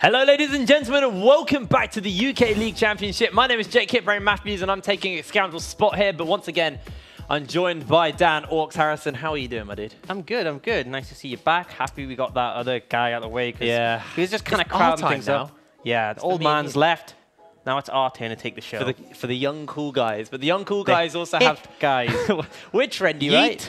Hello ladies and gentlemen and welcome back to the UK League Championship. My name is Jake Kitbrain Matthews and I'm taking a scoundrel spot here, but once again, I'm joined by Dan Orcs Harrison. How are you doing, my dude? I'm good. Nice to see you back. Happy we got that other guy out of the way. Yeah. He was just kind of crowding things up. Yeah, the old man's left. Now it's our turn to take the show. For the young cool guys. But the young cool guys also have... guys. We're trendy, right?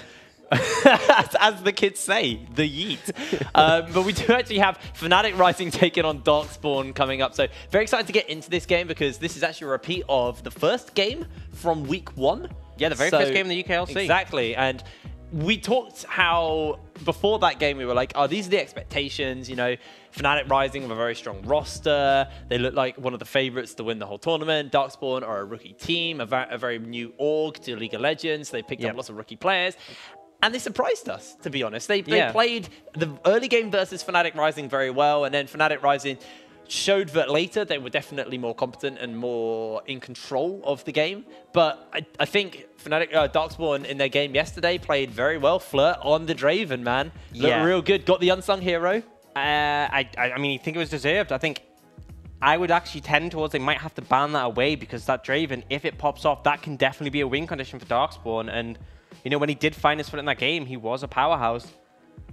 As the kids say, the yeet. But we do actually have Fnatic Rising taking on Darkspawn coming up. So very excited to get into this game because this is actually a repeat of the first game from week 1. Yeah, the very first game in the UKLC. Exactly. And we talked how before that game we were like, oh, these are the expectations. You know, Fnatic Rising have a very strong roster. They look like one of the favorites to win the whole tournament. Darkspawn are a rookie team, a very new org to League of Legends. They picked up lots of rookie players. And they surprised us, to be honest. They played the early game versus Fnatic Rising very well, and then Fnatic Rising showed that later they were definitely more competent and more in control of the game. But I think Fnatic Darkspawn in their game yesterday played very well. Flirt on the Draven, man. Looked real good. Got the unsung hero. I mean, you think it was deserved. I think I would actually tend towards they might have to ban that away because that Draven, if it pops off, that can definitely be a win condition for Darkspawn. And you know, when he did find his foot in that game, he was a powerhouse.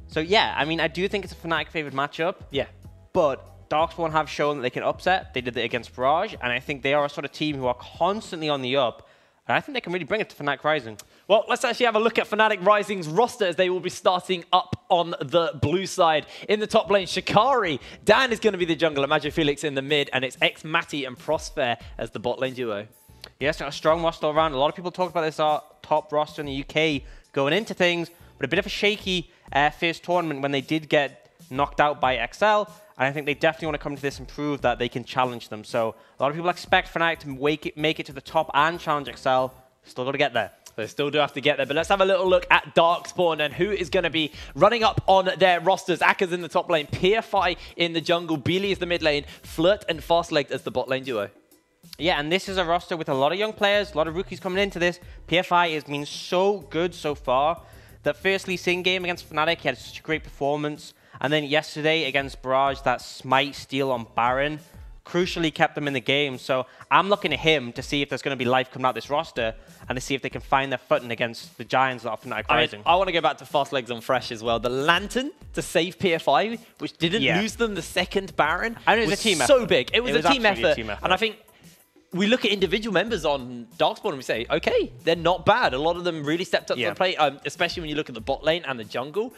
So yeah, I mean, I do think it's a Fnatic favored matchup. Yeah. But Darkspawn have shown that they can upset. They did it against Barrage, and I think they are a sort of team who are constantly on the up. And I think they can really bring it to Fnatic Rising. Well, let's actually have a look at Fnatic Rising's roster as they will be starting up on the blue side. In the top lane, Shikari. Dan is going to be the jungler, Magic Felix in the mid, and it's X, Matty, and Prosper as the bot lane duo. Yes, a strong roster around. A lot of people talk about this top roster in the UK going into things, but a bit of a shaky first tournament when they did get knocked out by XL. And I think they definitely want to come to this and prove that they can challenge them. So a lot of people expect Fnatic to make it to the top and challenge XL. Still got to get there. They still do have to get there, but let's have a little look at Darkspawn and who is going to be running up on their rosters. Aka's in the top lane, PFI in the jungle, Beely is the mid lane, Flirt and Fastlegged as the bot lane duo. Yeah, and this is a roster with a lot of young players, a lot of rookies coming into this. PFI has been so good so far. That firstly, Sing game against Fnatic, he had such a great performance. And then yesterday against Barrage, that smite steal on Baron crucially kept them in the game. So I'm looking at him to see if there's going to be life coming out of this roster and to see if they can find their footing against the Giants that are Fnatic Rising. I want to go back to Fast Legs on Fresh as well. The Lantern to save PFI, which didn't lose them the second Baron, and it was a team effort. So big. It was a team effort. And I think we look at individual members on Darkspawn and we say, okay, they're not bad. A lot of them really stepped up to the plate, especially when you look at the bot lane and the jungle.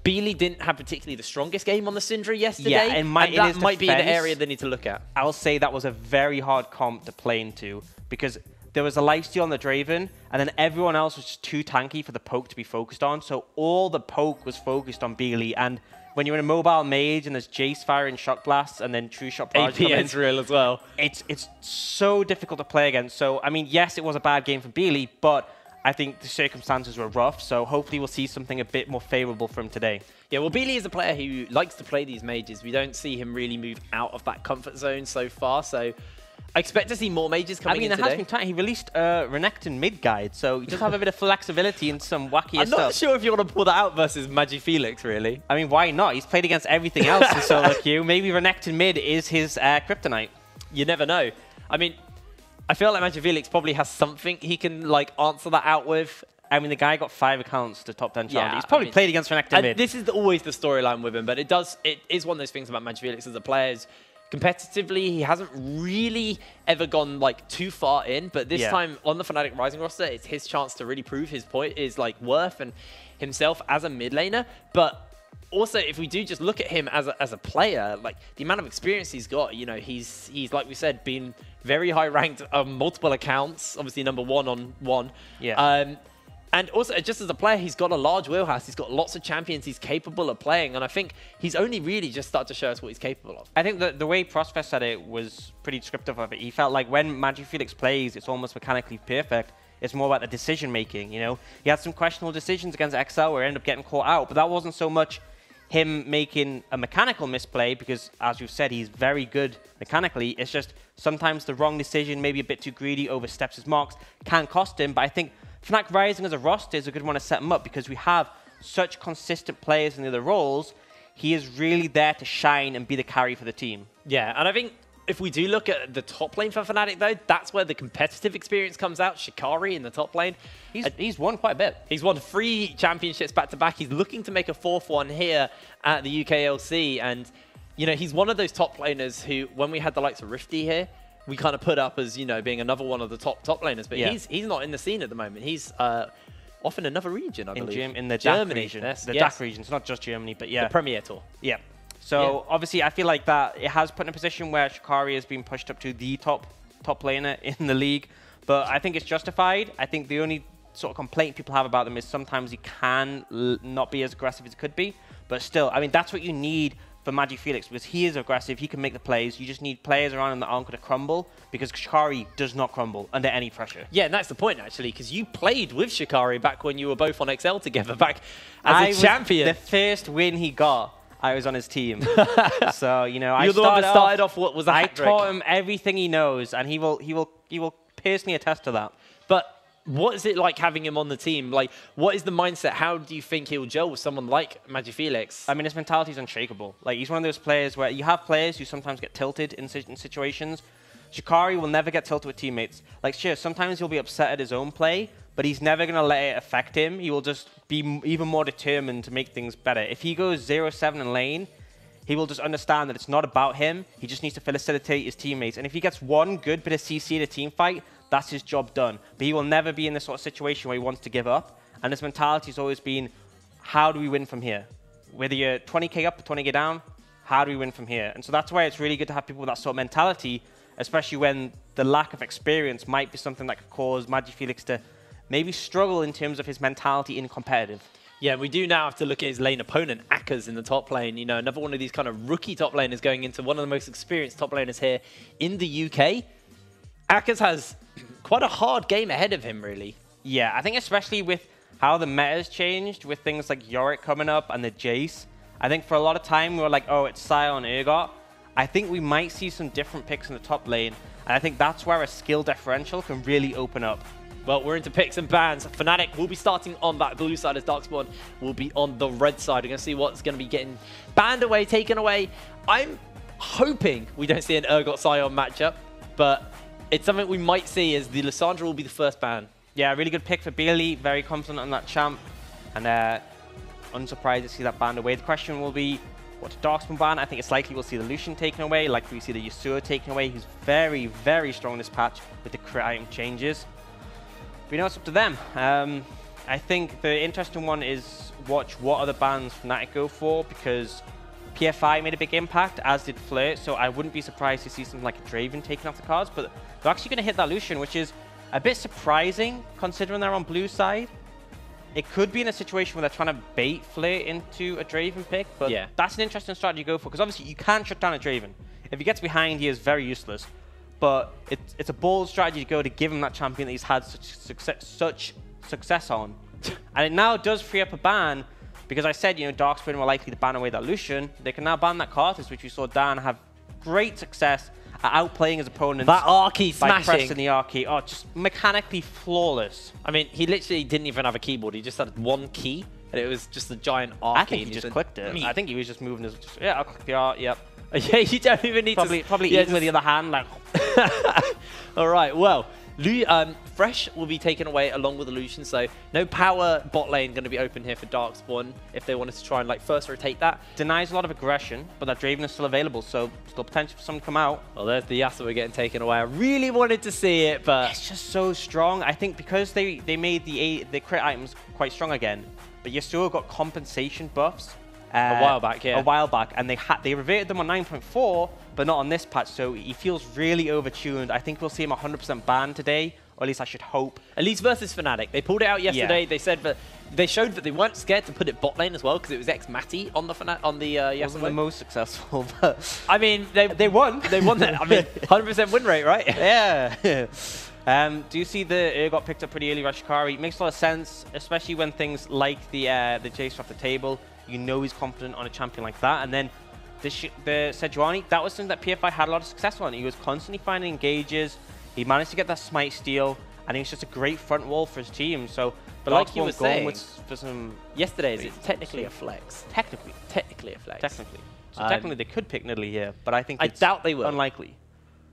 Beely didn't have particularly the strongest game on the Syndra yesterday, and that might be an area they need to look at. I'll say that was a very hard comp to play into because there was a lifesteal on the Draven, and then everyone else was just too tanky for the poke to be focused on. So all the poke was focused on Beely, and when you're in a mobile mage and there's Jace firing shock blasts and then true shot barrage APN's real as well. It's so difficult to play against. So I mean, yes, it was a bad game for Beely, but I think the circumstances were rough. So hopefully we'll see something a bit more favorable from today. Yeah, well, Beely is a player who likes to play these mages. We don't see him really move out of that comfort zone so far. So I expect to see more mages coming in today. Has been time. He released a Renekton mid guide, so he does have a bit of flexibility and some wacky stuff. I'm not sure if you want to pull that out versus Magic Felix, really. I mean, why not? He's played against everything else in solo queue. Maybe Renekton mid is his kryptonite. You never know. I mean, I feel like Magic Felix probably has something he can like answer that out with. I mean, the guy got 5 accounts to top 10 challenge. He's probably played against Renekton mid. This is always the storyline with him, but it is one of those things about Magic Felix as a player. Competitively, he hasn't really ever gone like too far in, but this time on the Fnatic Rising roster, it's his chance to really prove his point, his like worth and himself as a mid laner. But also, if we do just look at him as a player, like the amount of experience he's got, you know, he's like we said, been very high ranked on multiple accounts. Obviously, #1 on 1. Yeah. And also, just as a player, he's got a large wheelhouse. He's got lots of champions he's capable of playing. And I think he's only really just started to show us what he's capable of. I think the way Prosper said it was pretty descriptive of it. He felt like when Magic Felix plays, it's almost mechanically perfect. It's more about the decision-making, you know? He had some questionable decisions against XL where he ended up getting caught out. But that wasn't so much him making a mechanical misplay because, as you've said, he's very good mechanically. It's just sometimes the wrong decision, maybe a bit too greedy, oversteps his marks, can cost him. But I think Fnatic Rising as a roster is a good one to set him up because we have such consistent players in the other roles. he is really there to shine and be the carry for the team. Yeah, and I think if we do look at the top lane for Fnatic, though, that's where the competitive experience comes out. Shikari in the top lane. He's won quite a bit. He's won 3 championships back-to-back. He's looking to make a 4th one here at the UKLC. And, you know, he's one of those top laners who, when we had the likes of Rifty here, we kind of put up as, you know, being another one of the top laners. But he's not in the scene at the moment. He's off in another region, I believe. In the Germany DACH region. yes, The DACH region. It's not just Germany, but yeah. The Premier Tour. Yeah. So obviously, I feel like that it has put in a position where Shikari has been pushed up to the top laner in the league, but I think it's justified. I think the only sort of complaint people have about them is sometimes he can not be as aggressive as he could be, but still, I mean, that's what you need for MagiFelix, because he is aggressive, he can make the plays. You just need players around him that aren't going to crumble, because Shikari does not crumble under any pressure. Yeah, and that's the point, actually, because you played with Shikari back when you were both on XL together, back as a champion. The first win he got, I was on his team. So, you know, You're the one that started off what was a hat trick. I taught him everything he knows, and he will personally attest to that. But what is it like having him on the team? Like, what is the mindset? How do you think he'll gel with someone like MagiFelix? I mean, his mentality is unshakable. Like, he's one of those players where you have players who sometimes get tilted in situations. Shikari will never get tilted with teammates. Like, sure, sometimes he'll be upset at his own play, but he's never going to let it affect him. He will just be even more determined to make things better. If he goes 0-7 in lane, he will just understand that it's not about him. He just needs to facilitate his teammates. And if he gets one good bit of CC in a team fight, that's his job done. But he will never be in this sort of situation where he wants to give up. And his mentality has always been, how do we win from here? Whether you're 20k up or 20k down, how do we win from here? And so that's why it's really good to have people with that sort of mentality, especially when the lack of experience might be something that could cause MagiFelix to maybe struggle in terms of his mentality in competitive. Yeah, we do now have to look at his lane opponent, Akers, in the top lane. You know, another one of these kind of rookie top laners going into one of the most experienced top laners here in the UK. Akers has quite a hard game ahead of him, really. Yeah, I think especially with how the meta has changed, with things like Yorick coming up and the Jace. I think for a lot of time we were like, oh, it's Sion, Urgot. I think we might see some different picks in the top lane. And I think that's where a skill differential can really open up. Well, we're into picks and bans. Fnatic will be starting on that blue side as Darkspawn will be on the red side. We're going to see what's going to be getting banned away, taken away. I'm hoping we don't see an Urgot-Sion matchup, but it's something we might see as the Lissandra will be the first ban. Yeah, really good pick for Bailey. Very confident on that champ. And unsurprised to see that banned away. The question will be, what Darkspawn ban? I think it's likely we'll see the Lucian taken away, likely we see the Yasuo taken away. He's very, very strong in this patch with the crit item changes. But you know, it's up to them. I think the interesting one is watch what other bans Fnatic go for, because PFI made a big impact, as did Flirt, so I wouldn't be surprised to see something like a Draven taken off the cards, but they're actually going to hit that Lucian, which is a bit surprising considering they're on blue side. It could be in a situation where they're trying to bait Flirt into a Draven pick, but yeah, that's an interesting strategy to go for, because obviously you can't shut down a Draven. If he gets behind, he is very useless. But it's a bold strategy to go to give him that champion that he's had such success on. And it now does free up a ban, because I said, you know, Darkspawn were likely to ban away that Lucian. They can now ban that Karthus, which we saw Dan have great success at outplaying his opponents. That Arky smashing. By pressing the Arky. Oh, just mechanically flawless. I mean, he literally didn't even have a keyboard. He just had one key, and it was just a giant Arky. I think he just clicked it. I think he was just moving his... Yeah, I'll click the R, yep. Yeah, you don't even need to... Probably eating with the other hand, like... All right, well, Fresh will be taken away along with the Lucian, so no power bot lane going to be open here for Darkspawn if they wanted to try and like first rotate that. Denies a lot of aggression, but that Draven is still available, so still potential for someone to come out. Well, there's the Yasuo getting taken away. I really wanted to see it, but... It's just so strong. I think because they made the crit items quite strong again, but Yasuo got compensation buffs. A while back, yeah. A while back, and they reverted them on 9.4, but not on this patch, so he feels really overtuned. I think we'll see him 100% banned today, or at least I should hope. At least versus Fnatic. They pulled it out yesterday. Yeah. They said that they showed that they weren't scared to put it bot lane as well, because it was ex-Matty on the Yasuo. Wasn't the most successful, but... I mean, they won. They won that. I mean, 100% win rate, right? Yeah. Do you see the Urgot picked up pretty early by Shikari? It makes a lot of sense, especially when things like the Jace are off the table. You know he's confident on a champion like that. And then the Sejuani, that was something that PFI had a lot of success on. He was constantly finding engages. He managed to get that smite steal, and he was just a great front wall for his team. So But like you were saying, for some yesterday's, it's technically a flex. Technically a flex. Technically. So technically they could pick Nidalee here, but I think I doubt they will. Unlikely.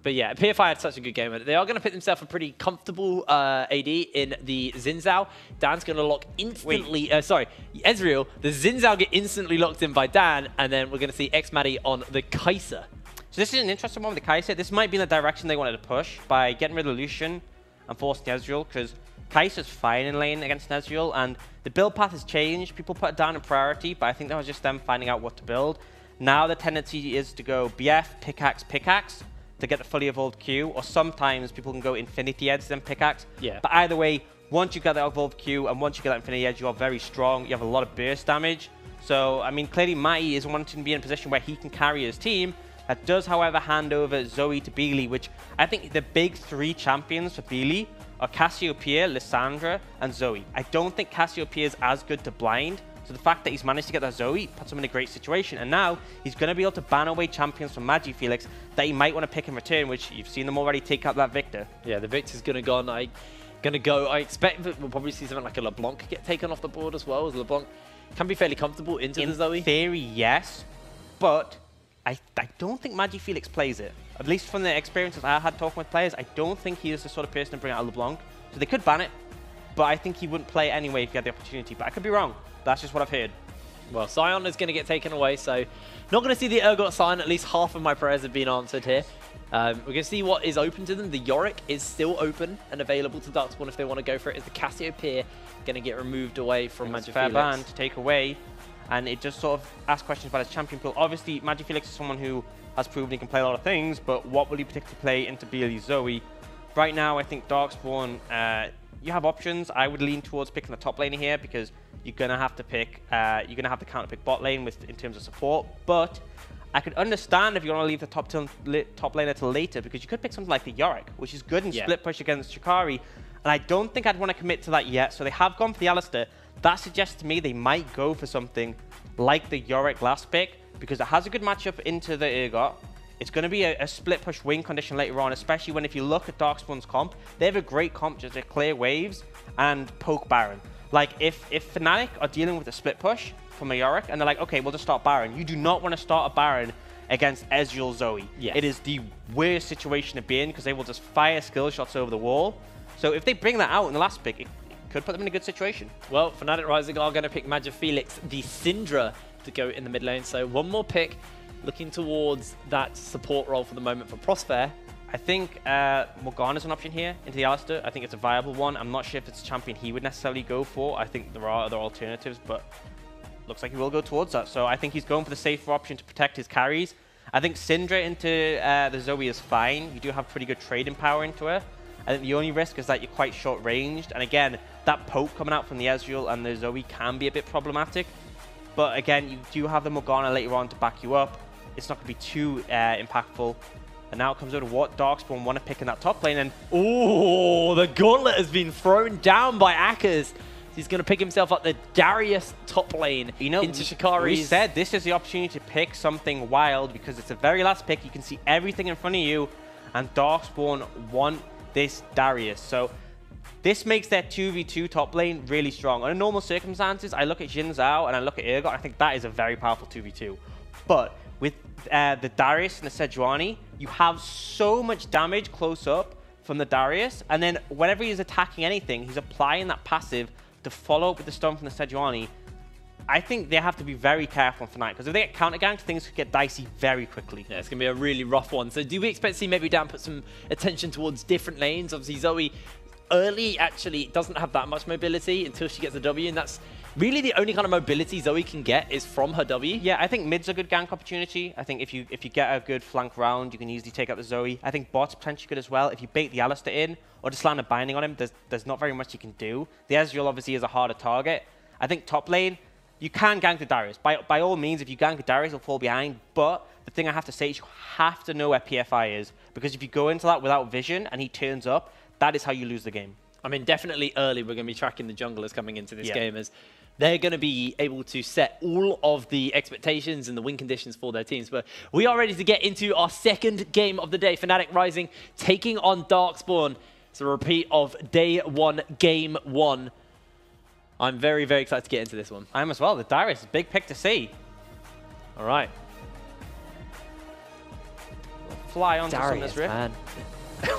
But yeah, PFI had such a good game. They are going to pick themselves a pretty comfortable AD in the Xin Zhao. Dan's going to lock instantly. Sorry, Ezreal. The Xin Zhao get instantly locked in by Dan, and then we're going to see X-Maddie on the Kai'Sa. So this is an interesting one with the Kai'Sa. This might be in the direction they wanted to push by getting rid of Lucian and forcing Ezreal, because Kai'Sa's fine in lane against Ezreal, and the build path has changed. People put it down in priority, but I think that was just them finding out what to build. Now the tendency is to go BF, pickaxe, pickaxe, to get the fully evolved Q, or sometimes people can go Infinity Edge then pickaxe. Yeah. But either way, once you get that evolved Q and once you get that Infinity Edge, you are very strong. You have a lot of burst damage. So, I mean, clearly Matty is wanting to be in a position where he can carry his team. That does, however, hand over Zoe to Beely, which I think the big three champions for Beely are Cassiopeia, Lissandra, and Zoe. I don't think Cassiopeia is as good to blind. So the fact that he's managed to get that Zoe puts him in a great situation. And now he's going to be able to ban away champions from MagiFelix that he might want to pick in return, which you've seen them already take out that Victor. Yeah, the Victor's going to go. I expect that we'll probably see something like a LeBlanc get taken off the board as well. As LeBlanc can be fairly comfortable into the Zoe. In theory, yes. But I don't think MagiFelix plays it. At least from the experiences I had talking with players, I don't think he is the sort of person to bring out a LeBlanc. So they could ban it. But I think he wouldn't play it anyway if he had the opportunity. But I could be wrong. That's just what I've heard. Well, Sion is going to get taken away, so not going to see the Urgot sign. At least half of my prayers have been answered here. We're going to see what is open to them. The Yorick is still open and available to Darkspawn if they want to go for it. Is the Cassiopeia going to get removed away from MagiFelix? Fair ban to take away, and it just sort of asks questions about his champion pool. Obviously, MagiFelix is someone who has proven he can play a lot of things, but what will he particularly play into Beely Zoe? Right now, I think Darkspawn, you have options. I would lean towards picking the top laner here because you're gonna have to pick, you're gonna have to counter pick bot lane in terms of support. But I could understand if you want to leave the top laner till later, because you could pick something like the Yorick, which is good in split push against Chikari. And I don't think I'd want to commit to that yet. So they have gone for the Alistar. That suggests to me they might go for something like the Yorick last pick, because it has a good matchup into the Urgot. It's going to be a split push win condition later on, especially when if you look at Darkspawn's comp, they have a great comp just to clear waves and poke Baron. Like, if Fnatic are dealing with a split push from a Yorick, and they're like, okay, we'll just start Baron. You do not want to start a Baron against Ezreal Zoe. Yes. It is the worst situation to be in, because they will just fire skill shots over the wall. So if they bring that out in the last pick, it could put them in a good situation. Well, Fnatic Rising are going to pick MagiFelix, the Syndra, to go in the mid lane. So one more pick, looking towards that support role for the moment for Prosper. I think Morgana's an option here into the Alistar. I think it's a viable one. I'm not sure if it's a champion he would necessarily go for. I think there are other alternatives, but looks like he will go towards that. So I think he's going for the safer option to protect his carries. I think Syndra into the Zoe is fine. You do have pretty good trading power into her. I think the only risk is that you're quite short-ranged. And again, that poke coming out from the Ezreal and the Zoe can be a bit problematic. But again, you do have the Morgana later on to back you up. It's not going to be too impactful. And now it comes over to what Darkspawn want to pick in that top lane. And oh, the gauntlet has been thrown down by Akers. He's going to pick himself up the Darius top lane into Shikari's. We said this is the opportunity to pick something wild, because it's the very last pick. You can see everything in front of you, and Darkspawn want this Darius. So this makes their 2v2 top lane really strong. Under normal circumstances, I look at Xin Zhao and I look at Urgot. I think that is a very powerful 2v2. But with the Darius and the Sejuani, you have so much damage close up from the Darius, and then whenever he's attacking anything, he's applying that passive to follow up with the stun from the Sejuani. I think they have to be very careful for Fnatic, because if they get counter-ganked, things could get dicey very quickly. Yeah, it's going to be a really rough one. So do we expect to see maybe Dan put some attention towards different lanes? Obviously, Zoe early actually doesn't have that much mobility until she gets a W, and that's really the only kind of mobility Zoe can get is from her W. Yeah, I think mid's a good gank opportunity. I think if you get a good flank round, you can easily take out the Zoe. I think bot's potentially good as well. If you bait the Alistar in or just land a binding on him, there's not very much you can do. The Ezreal obviously is a harder target. I think top lane, you can gank the Darius. By all means, if you gank the Darius, he'll fall behind. But the thing I have to say is you have to know where PFI is, because if you go into that without vision and he turns up, that is how you lose the game. I mean, definitely early we're going to be tracking the junglers coming into this game, as they're going to be able to set all of the expectations and the win conditions for their teams. But we are ready to get into our second game of the day. Fnatic Rising taking on Darkspawn. It's a repeat of day one, game one. I'm very, very excited to get into this one. I am as well. The Darius, big pick to see. All right. Fly onto Darius, some of this Rift. man.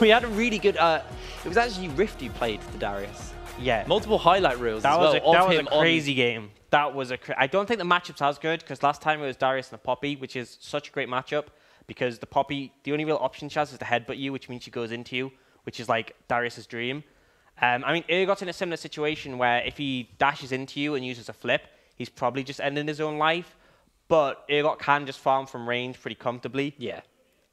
We had a really good... it was actually Rift who played the Darius. Yeah. Multiple highlight reels That as was well. that was a crazy game. That was I don't think the matchup's as good, because last time it was Darius and the Poppy, which is such a great matchup, because the Poppy, the only real option she has is to headbutt you, which means she goes into you, which is like Darius's dream. I mean, Urgot's in a similar situation where if he dashes into you and uses a flip, he's probably just ending his own life. But Urgot can just farm from range pretty comfortably. Yeah.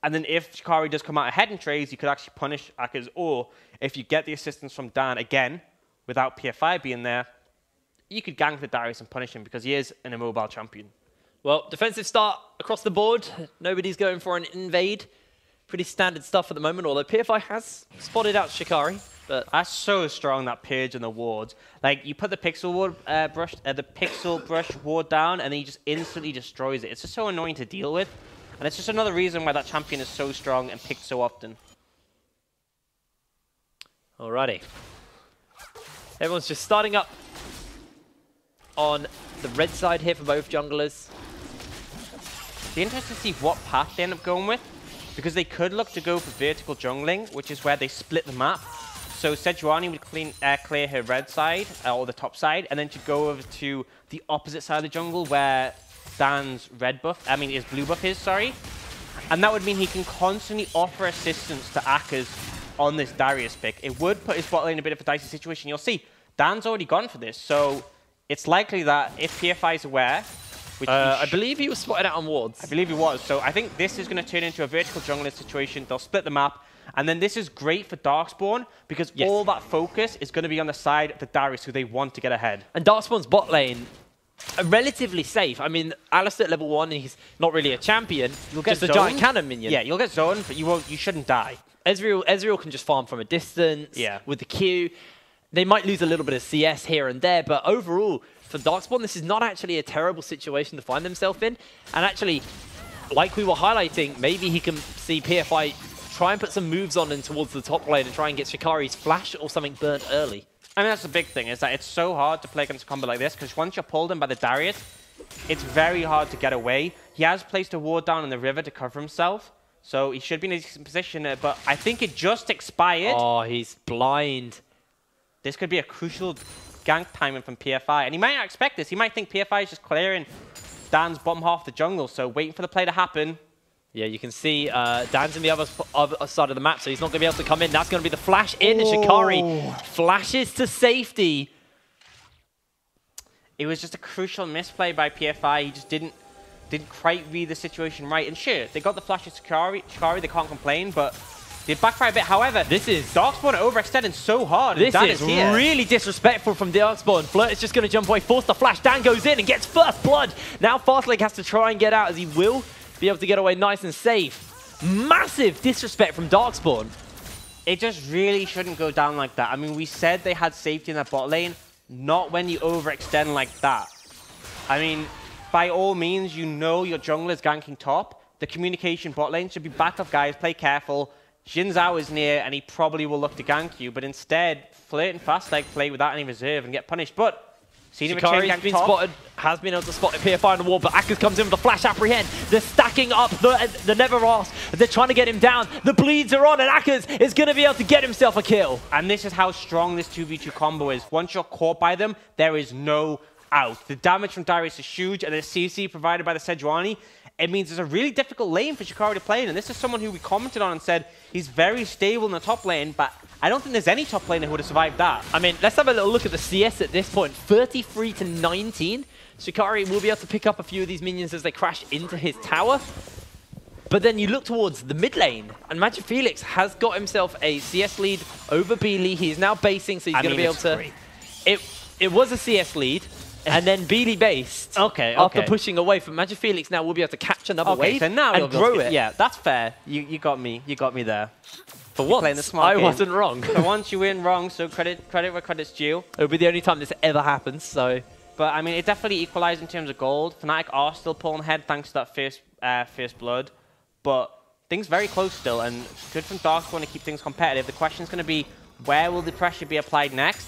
And then if Shikari does come out ahead in trades, you could actually punish Akaz. Or if you get the assistance from Dan again, without PFI being there, you could gank the Darius and punish him because he is an immobile champion. Well, defensive start across the board. Nobody's going for an invade. Pretty standard stuff at the moment, although PFI has spotted out Shikari. But that's so strong, that Purge and the wards. Like, you put the pixel brush ward down, and then he just instantly destroys it. It's just so annoying to deal with. And it's just another reason why that champion is so strong and picked so often. Alrighty. Everyone's just starting up on the red side here for both junglers. Be interested to see what path they end up going with, because they could look to go for vertical jungling, which is where they split the map. So Sejuani would clear her red side, or the top side, and then she'd go over to the opposite side of the jungle where Dan's his blue buff is, sorry. And that would mean he can constantly offer assistance to Akaz on this Darius pick. It would put his bot lane in a bit of a dicey situation. You'll see, Dan's already gone for this, so it's likely that if PFI is aware, which I believe he was spotted out on wards. I believe he was. So I think this is going to turn into a vertical jungler situation. They'll split the map. And then this is great for Darkspawn, because all that focus is going to be on the side of the Darius, who they want to get ahead. And Darkspawn's bot lane are relatively safe. I mean, Alistair at level 1, he's not really a champion. You'll get just a giant cannon minion. Yeah, you'll get zoned, but you shouldn't die. Ezreal can just farm from a distance with the Q. They might lose a little bit of CS here and there, but overall, for Darkspawn, this is not actually a terrible situation to find themselves in. And actually, like we were highlighting, maybe he can see PFI try and put some moves on and towards the top lane and try and get Shikari's flash or something burnt early. I mean, that's the big thing, is that it's so hard to play against a combo like this, because once you're pulled in by the Darius, it's very hard to get away. He has placed a ward down in the river to cover himself, so he should be in a decent position, but I think it just expired. Oh, he's blind. This could be a crucial gank timing from PFI, and he might not expect this. He might think PFI is just clearing Dan's bottom half of the jungle, so waiting for the play to happen. Yeah, you can see Dan's in the other side of the map, so he's not going to be able to come in. That's going to be the flash in, and Shikari flashes to safety. It was just a crucial misplay by PFI. He just didn't quite read the situation right. And sure, they got the flash of Shikari, they can't complain, but it backfired a bit. However, this is Darkspawn overextending so hard. This is really disrespectful from Darkspawn. Flirt is just going to jump away, force the flash. Dan goes in and gets first blood. Now Fastlane has to try and get out, as he will be able to get away nice and safe. Massive disrespect from Darkspawn. It just really shouldn't go down like that. I mean, we said they had safety in that bot lane, not when you overextend like that. I mean, by all means, you know your jungler's ganking top. The communication bot lane should be back off, guys. Play careful. Xin Zhao is near, and he probably will look to gank you, but instead, Flirt and Fastlane play without any reserve and get punished. But Shikari's been spotted, has been able to spot a PFI on the wall, but Akaz comes in with a flash apprehend. They're stacking up the Never-Ask. They're trying to get him down. The bleeds are on, and Akaz is going to be able to get himself a kill. And this is how strong this 2v2 combo is. Once you're caught by them, there is no out. The damage from Darius is huge, and the CC provided by the Sejuani, it means there's a really difficult lane for Shikari to play in. And this is someone who we commented on and said he's very stable in the top lane, but I don't think there's any top laner who would have survived that. I mean, let's have a little look at the CS at this point. 33 to 19. Shikari will be able to pick up a few of these minions as they crash into his tower. But then you look towards the mid lane, and Magic Felix has got himself a CS lead over Beely. He is now basing, so he's going to be able to... It was a CS lead, and then Beely based after pushing away from Magic Felix. Now we'll be able to catch another wave so now and grow it. Yeah, that's fair. You got me. You got me there. For once, I wasn't wrong. For once, you weren't wrong, so credit where credit's due. It'll be the only time this ever happens, so... But, I mean, it definitely equalized in terms of gold. Fnatic are still pulling ahead thanks to that first blood. But things very close still, and good from Darkspawn to keep things competitive. The question's going to be, where will the pressure be applied next?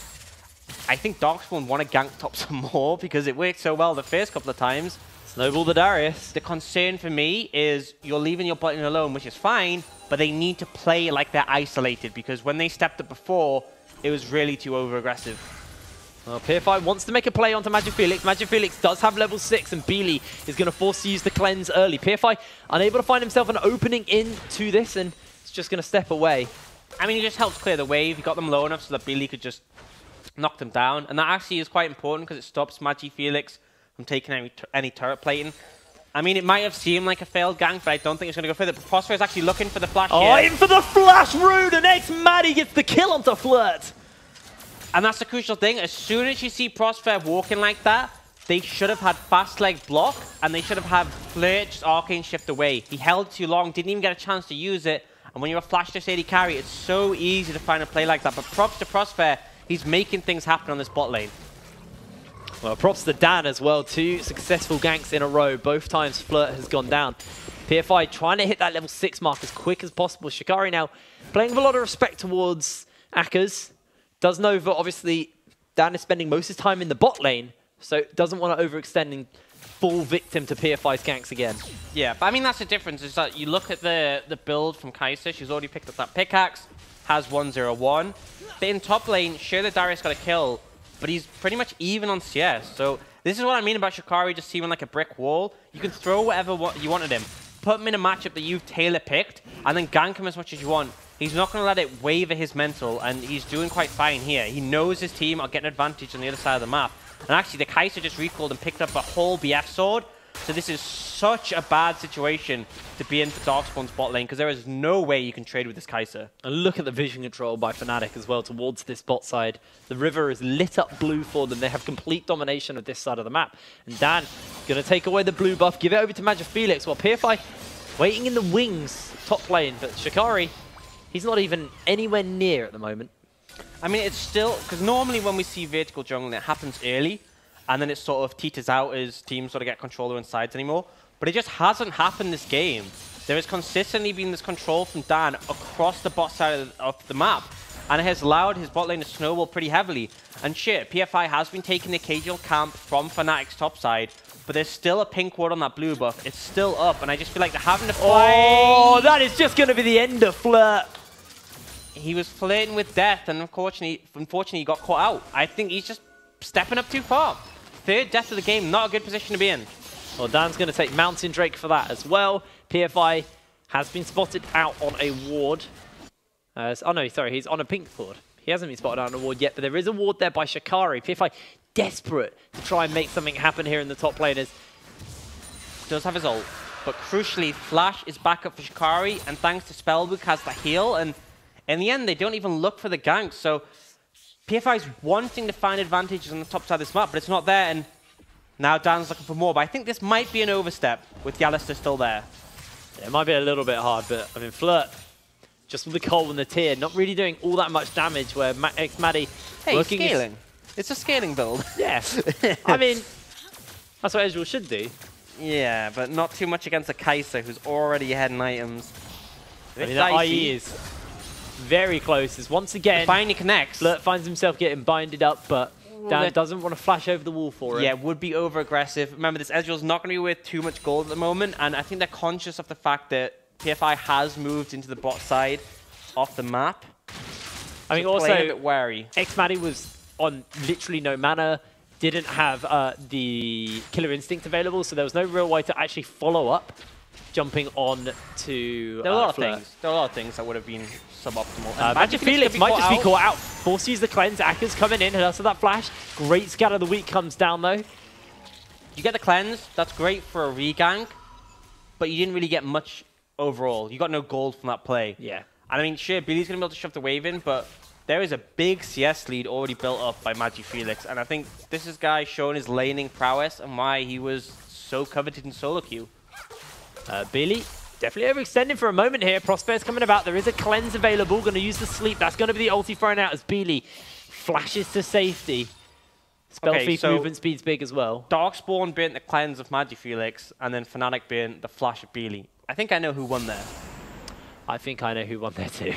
I think Darkspawn want to gank top some more because it worked so well the first couple of times. Snowball the Darius. The concern for me is you're leaving your bot lane alone, which is fine, but they need to play like they're isolated because when they stepped up before, it was really too over-aggressive. Well, PFI wants to make a play onto Magic Felix. Magic Felix does have level 6, and Beely is going to force to use the cleanse early. PFI unable to find himself an opening into this, and it's just going to step away. I mean, it just helps clear the wave. He got them low enough so that Beely could just knock them down, and that actually is quite important because it stops Magic Felix from taking any turret plating. I mean, it might have seemed like a failed gank, but I don't think it's going to go further. But Prosper is actually looking for the flash here. In for the flash rune, and X-Maddie gets the kill onto Flirt. And that's the crucial thing. As soon as you see Prosper walking like that, they should have had fast leg block, and they should have had Flirt just arcane shift away. He held too long, didn't even get a chance to use it. And when you're a flash to AD carry, it's so easy to find a play like that. But props to Prosper, he's making things happen on this bot lane. Well, props to Dan as well. 2 successful ganks in a row. Both times Flirt has gone down. PFI trying to hit that level 6 mark as quick as possible. Shikari now playing with a lot of respect towards Akers. Does know that obviously Dan is spending most of his time in the bot lane, so doesn't want to overextend and fall victim to PFI's ganks again. Yeah, but I mean, that's the difference, is that you look at the build from Kai'Sa. She's already picked up that pickaxe, has 101. But in top lane, sure that Darius got a kill, but he's pretty much even on CS. So this is what I mean about Shikari just seeming like a brick wall. You can throw whatever you want at him, put him in a matchup that you've tailor-picked, and then gank him as much as you want. He's not going to let it waver his mental, and he's doing quite fine here. He knows his team are getting advantage on the other side of the map. And actually, the Kai'Sa just recalled and picked up a whole BF sword. So this is such a bad situation to be in for Darkspawn's bot lane, because there is no way you can trade with this Kai'Sa. And look at the vision control by Fnatic as well towards this bot side. The river is lit up blue for them. They have complete domination of this side of the map. And Dan going to take away the blue buff, give it over to Magic Felix, while PFI waiting in the wings top lane. But Shikari, he's not even anywhere near at the moment. I mean, it's still, because normally when we see vertical jungling, it happens early, and then it sort of teeters out as teams sort of get control of sides anymore. But it just hasn't happened this game. There has consistently been this control from Dan across the bot side of the map, and it has allowed his bot lane to snowball pretty heavily. And shit, PFI has been taking the occasional camp from Fnatic's top side, but there's still a pink ward on that blue buff. It's still up, and I just feel like they're having to fight. Oh, that is just going to be the end of Flirt. He was flirting with death, and unfortunately, he got caught out. I think he's just stepping up too far. 3rd death of the game, not a good position to be in. Well, Dan's going to take Mountain Drake for that as well. PFI has been spotted out on a ward. Oh no, sorry, he's on a pink ward. He hasn't been spotted out on a ward yet, but there is a ward there by Shikari. PFI desperate to try and make something happen here in the top laners. Does have his ult, but crucially, Flash is back up for Shikari, and thanks to Spellbook has the heal, and in the end, they don't even look for the gank, so PFI is wanting to find advantages on the top side of this map, but it's not there, and now Dan's looking for more. But I think this might be an overstep with Yalister still there. Yeah, it might be a little bit hard, but I mean, Flirt, just with the coal and the tier, not really doing all that much damage, where X-Maddie working scaling. It's a scaling build. Yeah. I mean, that's what Ezreal should do. Yeah, but not too much against a Kai'Sa who's already ahead in items. I mean, that IE is very close, as once again, finally connects. Flirt finds himself getting binded up, but Dan doesn't want to flash over the wall for him. Yeah, would be over-aggressive. Remember, this Ezreal's not going to be worth too much gold at the moment, and I think they're conscious of the fact that PFI has moved into the bot side off the map. I mean, so also, a bit wary. X-Maddie was on literally no mana, didn't have the Killer Instinct available, so there was no real way to actually follow up jumping on to There are a lot of Flirt. things. There are a lot of things that would have been suboptimal. Magic Felix might just be caught out. Force to use the cleanse. Akers coming in, also that flash. Great scatter of the week comes down though. You get the cleanse. That's great for a regank, but you didn't really get much overall. You got no gold from that play. Yeah. And I mean, sure, Billy's going to be able to shove the wave in, but there is a big CS lead already built up by Magic Felix, and I think this is guy showing his laning prowess and why he was so coveted in solo queue. Billy definitely overextending for a moment here. Prosper's coming about. There is a cleanse available. Going to use the sleep. That's going to be the ulti thrown out as Billy flashes to safety. Spell thief so movement speed's big as well. Darkspawn burnt the cleanse of Magic Felix, and then Fnatic burnt the flash of Billy. I think I know who won there. I think I know who won there too.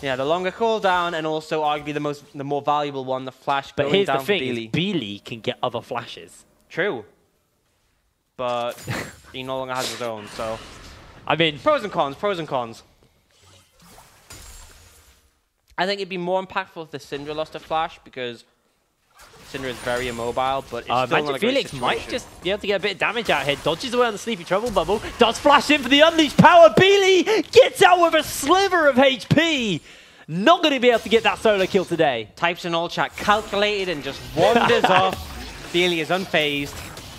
Yeah, the longer cooldown, and also arguably the more valuable one, the flash. But going here's down the thing: Beely. Beely can get other flashes. True, but he no longer has his own. So, I mean, pros and cons. Pros and cons. I think it'd be more impactful if the Syndra lost a flash because Syndra is very immobile, but it's still not a great Felix situation. might just be able to get a bit of damage out here. Dodges away on the Sleepy Trouble Bubble. Does flash in for the Unleashed Power. Beely gets out with a sliver of HP. Not going to be able to get that solo kill today. Types in all chat, calculated, and just wanders off. Beely is unfazed,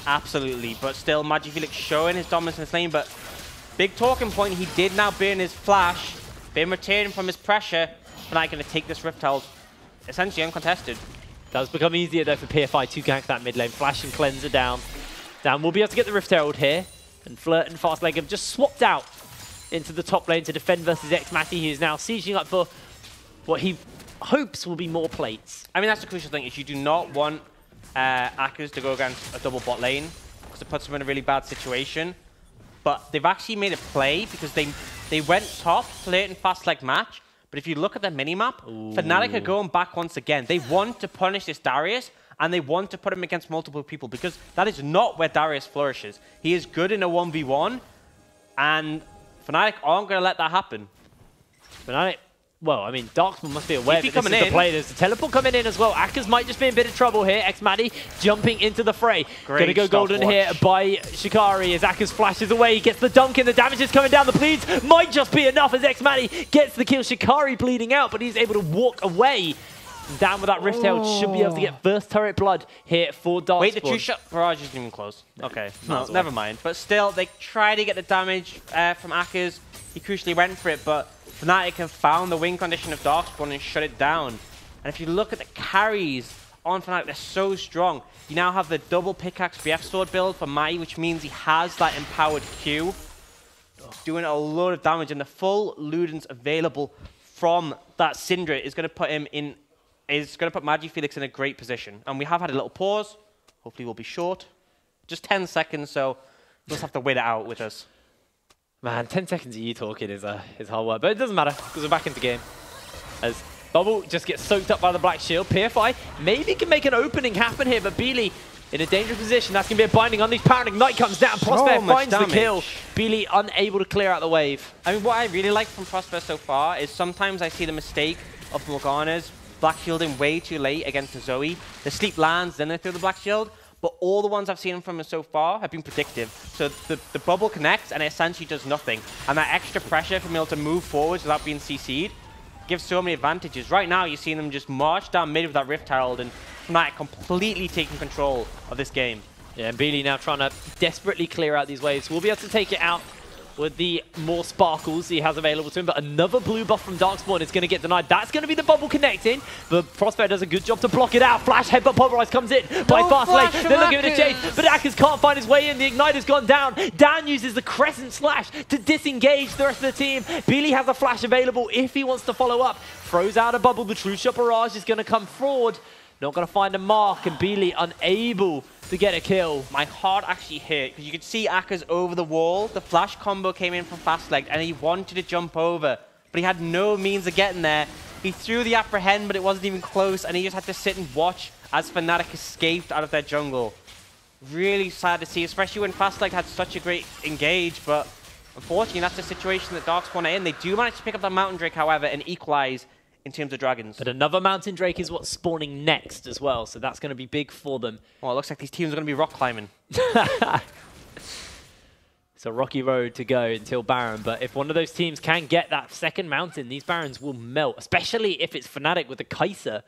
absolutely. But still, Felix showing his dominance in this lane. But big talking point, he did now burn his flash. Been returning from his pressure. Fnatic going to take this Rift Herald essentially uncontested. Does become easier though for PFI to gank that mid lane. Flash and Cleanser down. Dan will be able to get the Rift Herald here. And Flirt and Fastleg have just swapped out into the top lane to defend versus xMatty. He is now sieging up for what he hopes will be more plates. I mean, that's the crucial thing, is you do not want Akers to go against a double bot lane because it puts them in a really bad situation. But they've actually made a play because they went top, Flirt and Fastleg match. But if you look at the minimap, Fnatic are going back once again. They want to punish this Darius, and they want to put him against multiple people, because that is not where Darius flourishes. He is good in a 1v1, and Fnatic aren't going to let that happen. Fnatic, well, I mean, Darkspawn must be aware that this is coming the in. play. There's a teleport coming in as well. Akers might just be in a bit of trouble here. xMatty jumping into the fray. Going to go golden here by Shikari as Akers flashes away. He gets the dunk in. The damage is coming down. The bleeds might just be enough as xMatty gets the kill. Shikari bleeding out, but he's able to walk away. Down with that Rift Herald, should be able to get first turret blood here for Darkspawn. Wait, the two-shot barrage isn't even close. Okay, no, never mind. But still, they try to get the damage from Akers. He crucially went for it, but Fnatic have found the win condition of Darkspawn and shut it down. And if you look at the carries on Fnatic, they're so strong. You now have the double pickaxe BF sword build for Mai, which means he has that empowered Q, doing a lot of damage. And the full Ludens available from that Syndra is going to put him in, is going to put Felix in a great position. And we have had a little pause. Hopefully we'll be short. Just 10 seconds, so we'll just have to wait it out with us. Man, 10 seconds of you talking is hard work, but it doesn't matter because we're back into game. As Bubble just gets soaked up by the Black Shield. PFI maybe can make an opening happen here, but Beely in a dangerous position. That's going to be a binding on these power. And Ignite comes down. Prosper finds the kill. Beely unable to clear out the wave. I mean, what I really like from Prosper so far is sometimes I see the mistake of Morgana's Black Shielding way too late against the Zoe. The sleep lands, then they throw the Black Shield. But all the ones I've seen from him so far have been predictive. So the bubble connects and it essentially does nothing. And that extra pressure from being able to move forwards without being CC'd gives so many advantages. Right now, you're seeing them just march down mid with that Rift Herald and Fnatic completely taking control of this game. Yeah, and Beely now trying to desperately clear out these waves. We'll be able to take it out with the more sparkles he has available to him, but another blue buff from Darkspawn is going to get denied. That's going to be the bubble connecting, but Prosper does a good job to block it out. Flash headbutt pulverize comes in by Fastlane. They're looking at a chase, but Akers can't find his way in. The Igniter's gone down. Dan uses the Crescent Slash to disengage the rest of the team. Beely has a flash available if he wants to follow up. Throws out a bubble. The True Shot Barrage is going to come forward. Not going to find a mark, and Beely unable to get a kill. My heart actually hurt because you could see Akers over the wall. The flash combo came in from Fastleg and he wanted to jump over, but he had no means of getting there. He threw the apprehend, but it wasn't even close, and he just had to sit and watch as Fnatic escaped out of their jungle. Really sad to see, especially when Fastleg had such a great engage, but unfortunately that's the situation that Darkspawn are in. They do manage to pick up the Mountain Drake, however, and equalize in terms of dragons. But another Mountain Drake is what's spawning next as well, so that's going to be big for them. Well, it looks like these teams are going to be rock climbing. It's a rocky road to go until Baron, but if one of those teams can get that second mountain, these Barons will melt, especially if it's Fnatic with the Kai'Sa.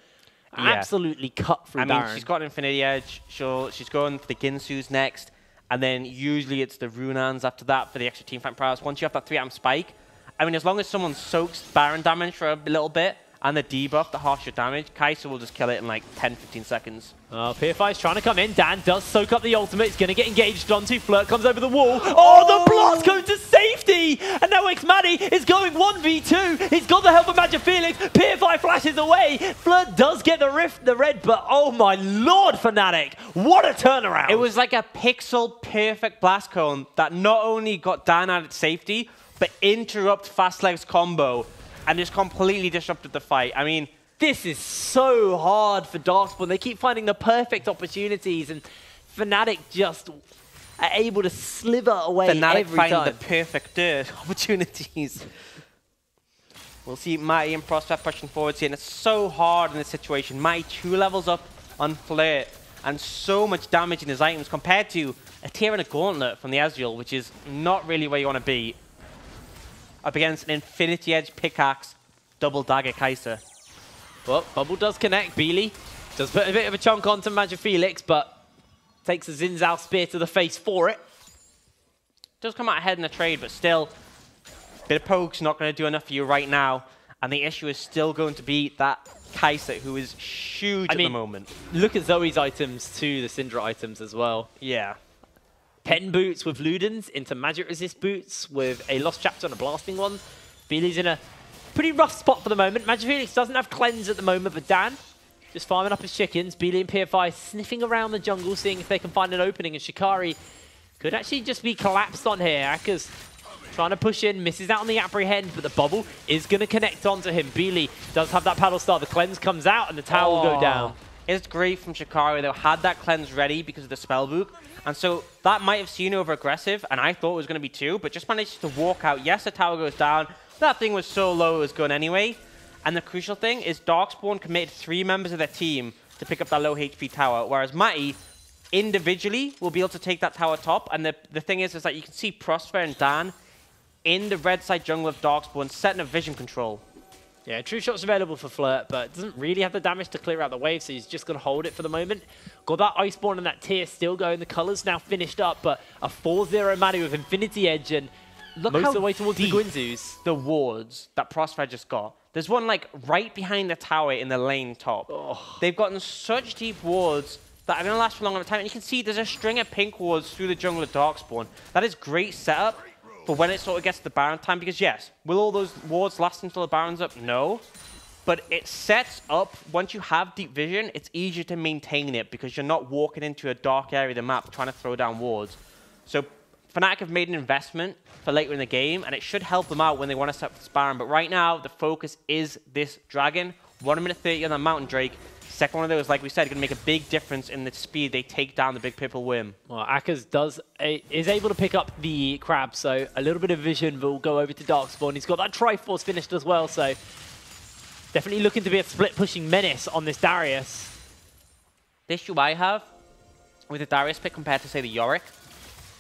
Yeah. Absolutely cut through Baron. I mean, she's got Infinity Edge, she's going for the Ginsu's next, and then usually it's the Runans after that for the extra team fight prowess. Once you have that 3-amp spike, I mean, as long as someone soaks Baron damage for a little bit, and the debuff, the harsher damage, Kai'Sa will just kill it in like 10-15 seconds. PFI is trying to come in. Dan does soak up the ultimate. He's going to get engaged onto. Flirt comes over the wall. Oh, the blast goes to safety! And now xMatty is going 1v2. He's got the help of Felix. PFI flashes away. Flirt does get the red, but oh my lord, Fnatic. What a turnaround. It was like a pixel perfect blast cone that not only got Dan out at safety, but interrupt Fastleg's combo. and just completely disrupted the fight. I mean, this is so hard for Darkspawn. They keep finding the perfect opportunities, and Fnatic just are able to slither away Fnatic every finding time. the perfect opportunities. We'll see Matty and Prospect pushing forward here, and it's so hard in this situation. Matty 2 levels up on Flirt, and so much damage in his items compared to a tier and a gauntlet from the Ezreal, which is not really where you want to be. Up against an Infinity Edge pickaxe, double dagger Kai'Sa. Well, Bubble does connect. Beely does put a bit of a chunk onto Magic Felix, but takes a Xin Zhao spear to the face for it. Does come out ahead in the trade, but still, bit of poke's not going to do enough for you right now. And the issue is still going to be that Kai'Sa, who is huge at the moment. Look at Zoe's items too, the Syndra items as well. Yeah. Pen boots with Ludens into magic resist boots with a Lost Chapter and a blasting one. Beely's in a pretty rough spot for the moment. Magic Felix doesn't have cleanse at the moment, but Dan just farming up his chickens. Beely and PFI sniffing around the jungle, seeing if they can find an opening, and Shikari could actually just be collapsed on here. Aka's trying to push in, misses out on the apprehend, but the bubble is going to connect onto him. Beely does have that paddle star. The cleanse comes out, and the tower will go down. It's great from Shikari, though. Had that cleanse ready because of the spellbook. And so that might have seen over aggressive, and I thought it was going to be 2, but just managed to walk out. Yes, the tower goes down. That thing was so low it was gone anyway. And the crucial thing is Darkspawn committed 3 members of their team to pick up that low HP tower, whereas Matty individually will be able to take that tower top. And the thing is that you can see Prosper and Dan in the red side jungle of Darkspawn setting a vision control. Yeah, True Shot's available for Flirt, but doesn't really have the damage to clear out the wave, so he's just going to hold it for the moment. Got that Iceborne and that tier still going. The colors now finished up, but a 4-0 Matty with Infinity Edge and look most how of the way towards the Guinzoos. The wards that Prosper just got. There's one like right behind the tower in the lane top. Oh. They've gotten such deep wards that are going to last for a long enough time. And you can see there's a string of pink wards through the jungle of Darkspawn. That is great setup for when it sort of gets to the Baron time. Because yes, will all those wards last until the Baron's up? No. But it sets up, once you have deep vision, it's easier to maintain it because you're not walking into a dark area of the map trying to throw down wards. So Fnatic have made an investment for later in the game, and it should help them out when they want to set up this Baron. But right now, the focus is this Dragon. 1 minute 30 on that Mountain Drake. Second one of those, like we said, going to make a big difference in the speed they take down the big purple worm. Well, Aka's is able to pick up the crab, so a little bit of vision will go over to Darkspawn. He's got that Triforce finished as well, so definitely looking to be a split-pushing menace on this Darius. The issue I have with the Darius pick compared to, say, the Yorick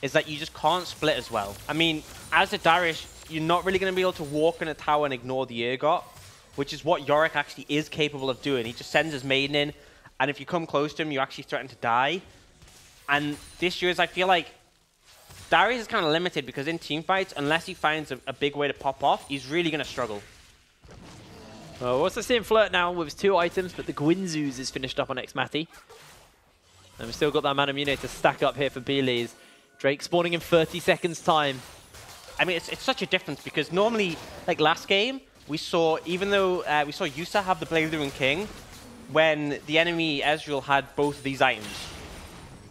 is that you just can't split as well. I mean, as a Darius, you're not really going to be able to walk in a tower and ignore the Urgot, which is what Yorick actually is capable of doing. He just sends his maiden in, and if you come close to him, you actually threaten to die. And this year, I feel like Darius is kind of limited because in teamfights, unless he finds a big way to pop off, he's really going to struggle. Well, we're also seeing Flirt now with his 2 items, but the Guinzoos is finished up on X-Matty. And we've still got that Mana Mune to stack up here for Beely's. Drake spawning in 30 seconds time. I mean, it's such a difference because normally, like last game, we saw, even though we saw Yusa have the Blade of the Ruined King, when the enemy Ezreal had both of these items.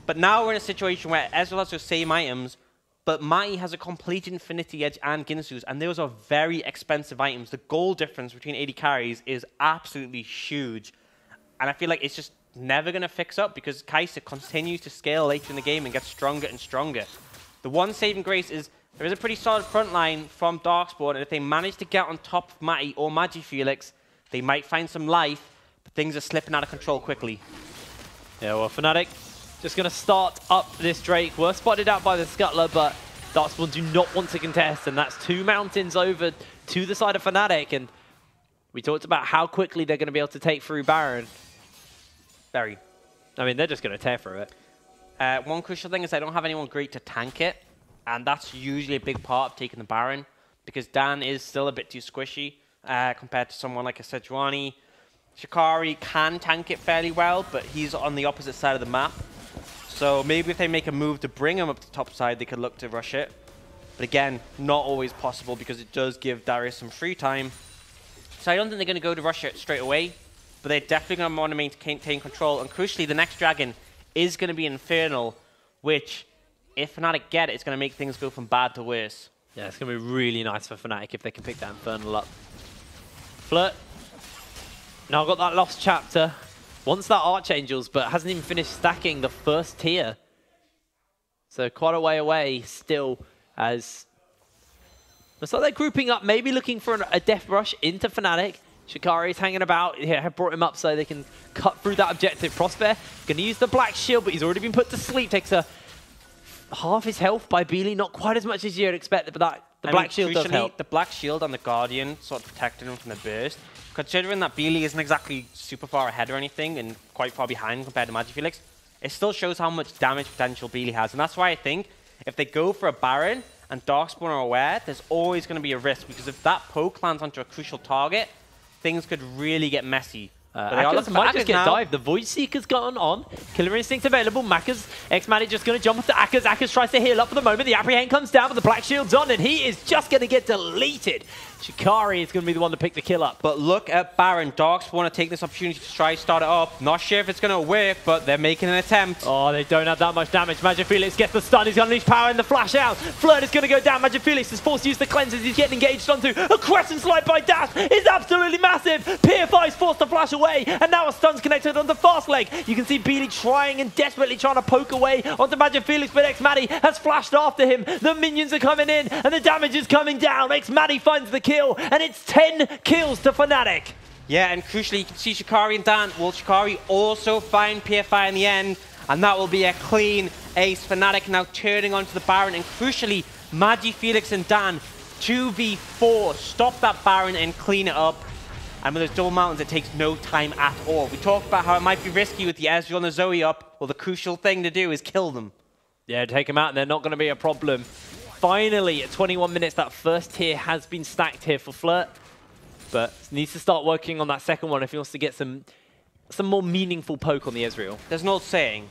But now we're in a situation where Ezreal has those same items, but Matty has a complete Infinity Edge and Ginsu's, and those are very expensive items. The goal difference between AD carries is absolutely huge. And I feel like it's just never going to fix up because Kai'Sa continues to scale later in the game and gets stronger and stronger. The one saving grace is there is a pretty solid front line from Darkspawn, and if they manage to get on top of Matty or Magic Felix, they might find some life, but things are slipping out of control quickly. Yeah, well, Fnatic just going to start up this Drake. We're spotted out by the Scuttler, but Darkspawn do not want to contest, and that's 2 mountains over to the side of Fnatic, and we talked about how quickly they're going to be able to take through Baron. Very. I mean, they're just going to tear through it. One crucial thing is they don't have anyone great to tank it, and that's usually a big part of taking the Baron, because Dan is still a bit too squishy compared to someone like a Sejuani. Shikari can tank it fairly well, but he's on the opposite side of the map. So maybe if they make a move to bring him up to the top side, they could look to rush it. But again, not always possible because it does give Darius some free time. So I don't think they're going to go to rush it straight away, but they're definitely going to want to maintain control. And crucially, the next dragon is going to be Infernal, which, if Fnatic get it, it's going to make things go from bad to worse. Yeah, it's going to be really nice for Fnatic if they can pick that Infernal up. Flirt. Now got that lost chapter. Wants that Archangels, but hasn't even finished stacking the first tier. So quite a way away still, as looks like they're grouping up, maybe looking for a death rush into Fnatic. Shikari's hanging about. Yeah, have brought him up so they can cut through that objective. Prosper gonna use the black shield, but he's already been put to sleep. Takes half his health by Beely. Not quite as much as you'd expect, but the black shield does help. The black shield and the Guardian sort of protected him from the burst. Considering that Beely isn't exactly super far ahead or anything and quite far behind compared to Magifelix, it still shows how much damage potential Beely has. And that's why I think if they go for a Baron and Darkspawn are aware, there's always going to be a risk, because if that poke lands onto a crucial target, things could really get messy. Akaz might just get dived. The Void Seeker's gone on. Killer Instinct available. Maka's X-Matic just going to jump onto Akaz. Akaz tries to heal up for the moment. The Apprehend comes down, but the Black Shield's on, and he is just going to get deleted. Shikari is going to be the one to pick the kill up. But look at Baron. Darks want to take this opportunity to try to start it up. Not sure if it's going to work, but they're making an attempt. Oh, they don't have that much damage. Magifelix gets the stun. He's going to unleash power in the flash out. Flirt is going to go down. Magifelix is forced to use the cleanses. He's getting engaged onto a Crescent Slide by Dash. It's absolutely massive. PFI is forced to flash away, and now a stun's connected onto Fastleg. You can see Beely trying and desperately trying to poke away onto Magifelix, but X-Matic has flashed after him. The minions are coming in, and the damage is coming down. X-Matic finds the kill, and it's 10 kills to Fnatic. Yeah, and crucially, you can see Shikari and Dan. Will Shikari also find PFI in the end? And that will be a clean ace. Fnatic now turning onto the Baron, and crucially, Magifelix and Dan 2v4. Stop that Baron and clean it up. And with those double mountains, it takes no time at all. We talked about how it might be risky with the Ezreal and the Zoe up. Well, the crucial thing to do is kill them. Yeah, take them out, and they're not going to be a problem. Finally, at 21 minutes, that first tier has been stacked here for Flirt, but needs to start working on that second one if he wants to get some more meaningful poke on the Ezreal. There's an old saying,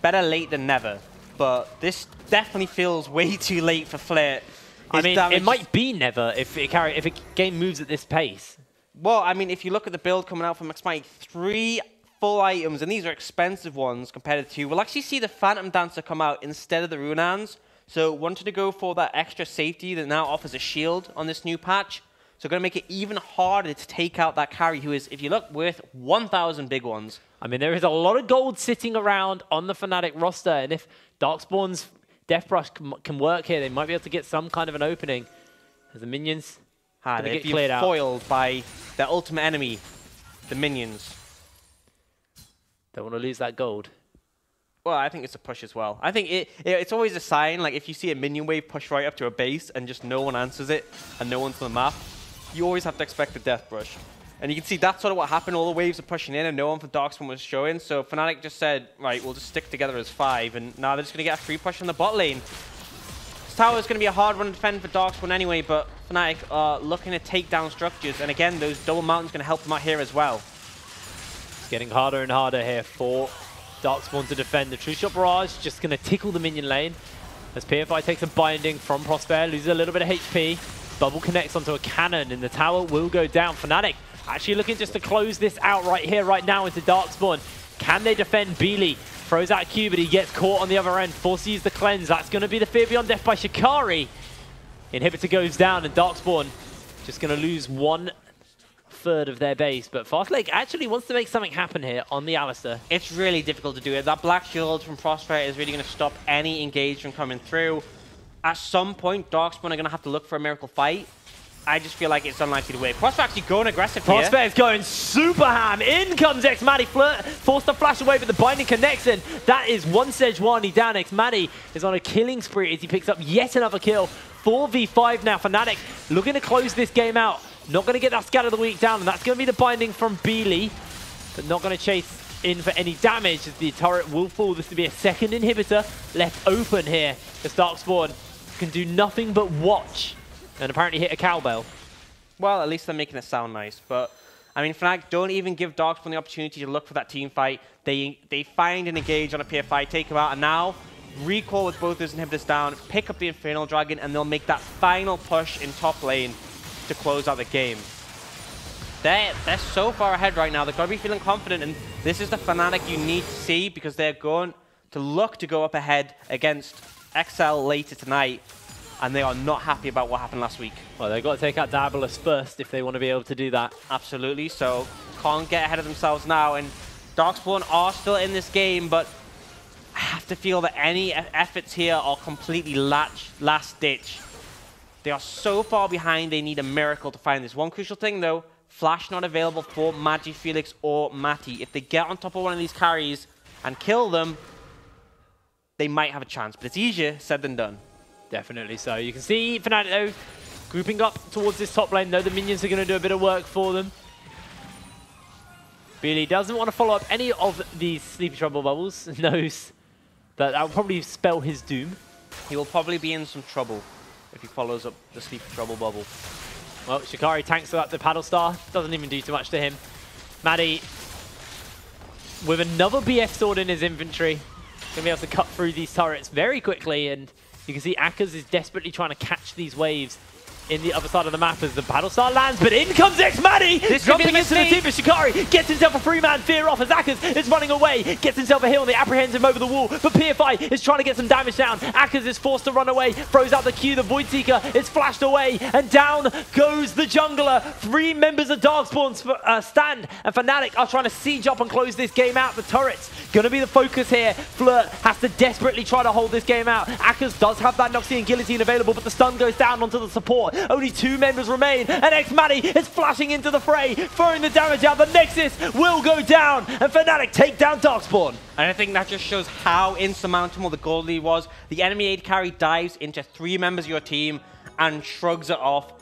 better late than never, but this definitely feels way too late for Flirt. I mean, it might be never if a game moves at this pace. Well, I mean, if you look at the build coming out from X-Matic, 3 full items, and these are expensive ones compared to 2. We'll actually see the Phantom Dancer come out instead of the Runans. So wanted to go for that extra safety that now offers a shield on this new patch. So going to make it even harder to take out that carry who is, if you look, worth 1,000 big ones. I mean, there is a lot of gold sitting around on the Fnatic roster, and if Darkspawn's Death Brush can work here, they might be able to get some kind of an opening. As the minions get cleared out, foiled by their ultimate enemy, the minions. Don't want to lose that gold. Well, I think it's a push as well. I think it's always a sign, like if you see a minion wave push right up to a base and just no one answers it and no one's on the map, you always have to expect the Death Brush. And you can see that's sort of what happened. All the waves are pushing in and no one for Darkspawn was showing. So Fnatic just said, right, we'll just stick together as 5. And now they're just going to get a free push from the bot lane. This tower is going to be a hard one to defend for Darkspawn anyway, but Fnatic are looking to take down structures. And again, those double mountains going to help them out here as well. It's getting harder and harder here for Darkspawn to defend. The True Shot Barrage just going to tickle the minion lane. As PFI takes a binding from Prosper, loses a little bit of HP. Bubble connects onto a cannon and the tower will go down. Fnatic actually looking just to close this out right here, right now into Darkspawn. Can they defend Beely? Throws out Q, but he gets caught on the other end. Forced to use the cleanse. That's going to be the Fear Beyond Death by Shikari. Inhibitor goes down and Darkspawn just going to lose 1/3 of their base, but Fastleg actually wants to make something happen here on the Alistar. It's really difficult to do it. That Black Shield from Frostbite is really going to stop any engage from coming through. At some point, Darkspawn are going to have to look for a miracle fight. I just feel like it's unlikely to work. Frostbite actually going aggressive here. Frostbite is going super ham. In comes X-Matic. Flirt forced to flash away, but the binding connects in. That is one Sejuani down. X-Matic is on a killing spree as he picks up yet another kill. 4v5 now. Fnatic looking to close this game out. Not going to get that Scatter of the Week down, and that's going to be the binding from Beely, but not going to chase in for any damage as the turret will fall. This will be a second inhibitor left open here as Darkspawn can do nothing but watch and apparently hit a cowbell. Well, at least they're making it sound nice, but I mean, Fnatic don't even give Darkspawn the opportunity to look for that team fight. They find and engage on a PFI, take him out, and now recall with both those inhibitors down, pick up the Infernal Dragon, and they'll make that final push in top lane to close out the game. They're so far ahead right now. They've got to be feeling confident, and this is the Fnatic you need to see because they're going to look to go up ahead against XL later tonight. and they are not happy about what happened last week. Well, they've got to take out Diabolus first if they want to be able to do that. Absolutely, so can't get ahead of themselves now, and Darkspawn are still in this game, but I have to feel that any efforts here are completely last ditch. They are so far behind, they need a miracle to find this. One crucial thing though, Flash not available for MagiFelix or Matty. If they get on top of one of these carries and kill them, they might have a chance, but it's easier said than done. Definitely so. You can see Fnatic though, grouping up towards this top lane. Though the minions are going to do a bit of work for them. Billy doesn't want to follow up any of these Sleepy Trouble bubbles. Knows that will probably spell his doom. He will probably be in some trouble if he follows up the Sleepy Trouble bubble. Well, Shikari tanks up the Paddle Star. Doesn't even do too much to him. Maddie with another BF sword in his inventory. Going to be able to cut through these turrets very quickly. And you can see Akaz is desperately trying to catch these waves in the other side of the map as the Battle Star lands, but in comes X-Maddie! Jumping into the team of Shikari, gets himself a free-man fear off as Akaz is running away, gets himself a heal, and they apprehend him over the wall, but PFI is trying to get some damage down. Akaz is forced to run away, throws out the Q, the Void Seeker is flashed away, and down goes the jungler. 3 members of Darkspawn stand, and Fnatic are trying to siege up and close this game out. The turret's gonna be the focus here. Flirt has to desperately try to hold this game out. Akaz does have that Noxian Guillotine available, but the stun goes down onto the support. Only 2 members remain, and X-Maddie is flashing into the fray, throwing the damage out. The Nexus will go down, and Fnatic take down Darkspawn. And I think that just shows how insurmountable the gold lead was. The enemy AD carry dives into 3 members of your team and shrugs it off.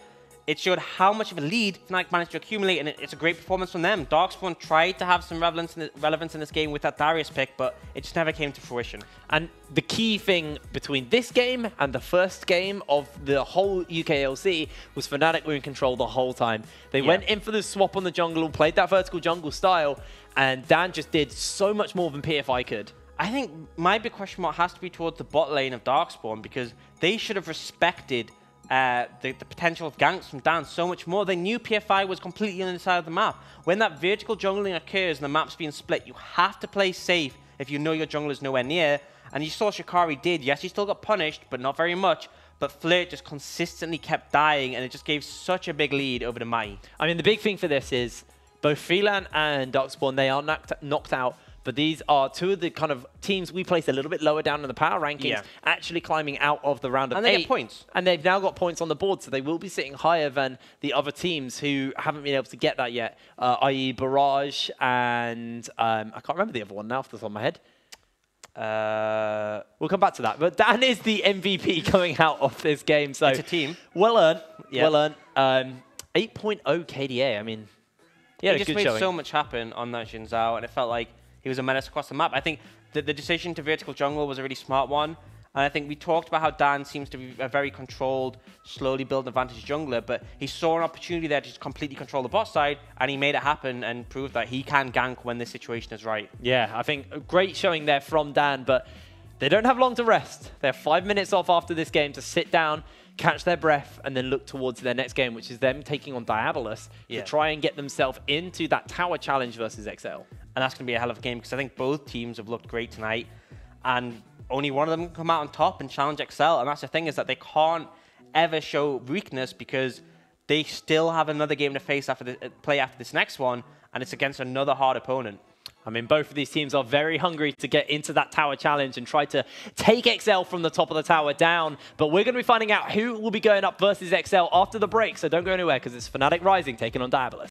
It showed how much of a lead Fnatic managed to accumulate, and it's a great performance from them. Darkspawn tried to have some relevance in this game with that Darius pick, but it just never came to fruition. And the key thing between this game and the first game of the whole UKLC was Fnatic were in control the whole time. They went in for the swap on the jungle and played that vertical jungle style, and Dan just did so much more than PFI could. I think my big question mark has to be towards the bot lane of Darkspawn, because they should have respected the potential of ganks from Dan so much more. They knew PFI was completely on the side of the map. When that vertical jungling occurs and the map's being split, you have to play safe if you know your jungler is nowhere near. And you saw Shikari did. Yes, he still got punished, but not very much. But Flirt just consistently kept dying, and it just gave such a big lead over the Mai. I mean, the big thing for this is both Freeland and Darkspawn, they are knocked out. But these are 2 of the kind of teams we placed a little bit lower down in the power rankings, actually climbing out of the round of 8. And they get points. And they've now got points on the board, so they will be sitting higher than the other teams who haven't been able to get that yet, i.e. Barrage and I can't remember the other one now off the top of my head. We'll come back to that. But Dan is the MVP coming out of this game. So it's a team. Well earned. Well earned. 8.0 KDA. I mean, he just made so much happen on that Xin Zhao, and it felt like he was a menace across the map. I think the decision to vertical jungle was a really smart one. And I think we talked about how Dan seems to be a very controlled, slowly building advantage jungler, but he saw an opportunity there to just completely control the bot side, and he made it happen and proved that he can gank when the situation is right. Yeah, I think a great showing there from Dan, but they don't have long to rest. They have 5 minutes off after this game to sit down, catch their breath, and then look towards their next game, which is them taking on Diabolus to try and get themselves into that tower challenge versus XL. And that's going to be a hell of a game, because I think both teams have looked great tonight, and only one of them can come out on top and challenge XL. And that's the thing, is that they can't ever show weakness, because they still have another game to face play after this next one, and it's against another hard opponent. I mean, both of these teams are very hungry to get into that tower challenge and try to take XL from the top of the tower down. But we're going to be finding out who will be going up versus XL after the break, so don't go anywhere, because it's Fnatic Rising taking on Diabolus.